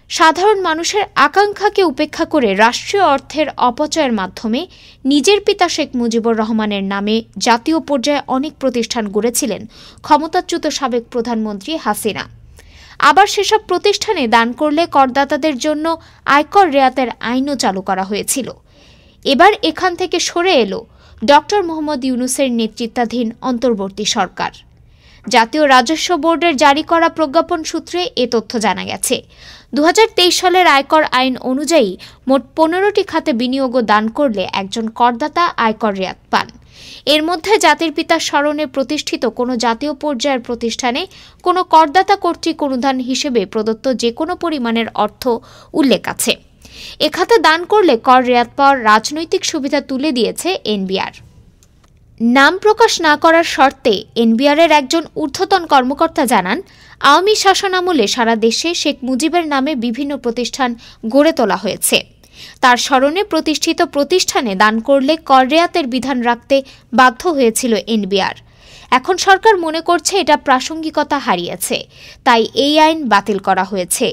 সাধারণ মানুষের আকাঙ্ক্ষাকে উপেক্ষা করে রাষ্ট্রীয় অর্থের অপচয়ের মাধ্যমে নিজের পিতা শেখ মুজিবুর রহমানের নামে জাতীয় পর্যায়ে অনেক প্রতিষ্ঠান গড়েছিলেন ক্ষমতাচ্যুত সাবেক প্রধানমন্ত্রী হাসিনা। আবার সেসব প্রতিষ্ঠানে দান করলে করদাতাদের জন্য আয়কর রেয়াতের আইনও চালু করা হয়েছিল। এবার এখান থেকে সরে এলো ডক্টর মোহাম্মদ ইউনূসের নেতৃত্বাধীন অন্তর্বর্তী সরকার। জাতীয় রাজস্ব বোর্ডের জারি করা প্রজ্ঞাপন সূত্রে এ তথ্য জানা গেছে। 2023 সালের আয়কর আইন অনুযায়ী মোট 15টি খাতে বিনিয়োগ দান করলে একজন করদাতা আয়কর রেয়াত পান। এর মধ্যে জাতির পিতার স্মরণে প্রতিষ্ঠিত কোনো জাতীয় পর্যায়ের প্রতিষ্ঠানে কোনো করদাতা কর্তৃক অনুদান হিসেবে প্রদত্ত যে কোনো পরিমাণের অর্থ উল্লেখ আছে। এ খাতে দান করলে কর রেয়াত পাওয়ার রাজনৈতিক সুবিধা তুলে দিয়েছে এনবিআর। নাম প্রকাশ না করার শর্তে এনবিআরের একজন ঊর্ধ্বতন কর্মকর্তা জানান, আওয়ামী শাসনামলে সারা দেশে শেখ মুজিবের নামে বিভিন্ন প্রতিষ্ঠান গড়ে তোলা হয়েছে। তার স্মরণে প্রতিষ্ঠিত প্রতিষ্ঠানে দান করলে কর রেয়াতের বিধান রাখতে বাধ্য হয়েছিল এনবিআর। এখন সরকার মনে করছে এটা প্রাসঙ্গিকতা হারিয়েছে, তাই এই আইন বাতিল করা হয়েছে।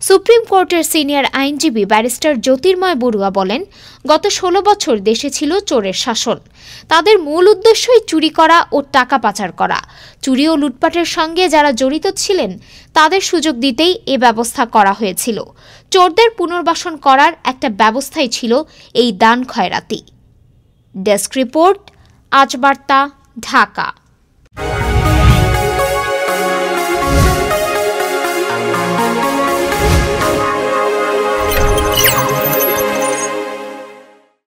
সুপ্রিম কোর্টের সিনিয়র আইনজীবী ব্যারিস্টার জ্যোতির্ময় বড়ুয়া বলেন, গত 16 বছর দেশে ছিল চোরের শাসন। তাদের মূল উদ্দেশ্যই চুরি করা ও টাকা পাচার করা। চুরি ও লুটপাটের সঙ্গে যারা জড়িত ছিলেন তাদের সুযোগ দিতেই এ ব্যবস্থা করা হয়েছিল। চোরদের পুনর্বাসন করার একটা ব্যবস্থাই ছিল এই দান খয়রাতি। ডেস্ক রিপোর্ট, আজ বার্তা, ঢাকা।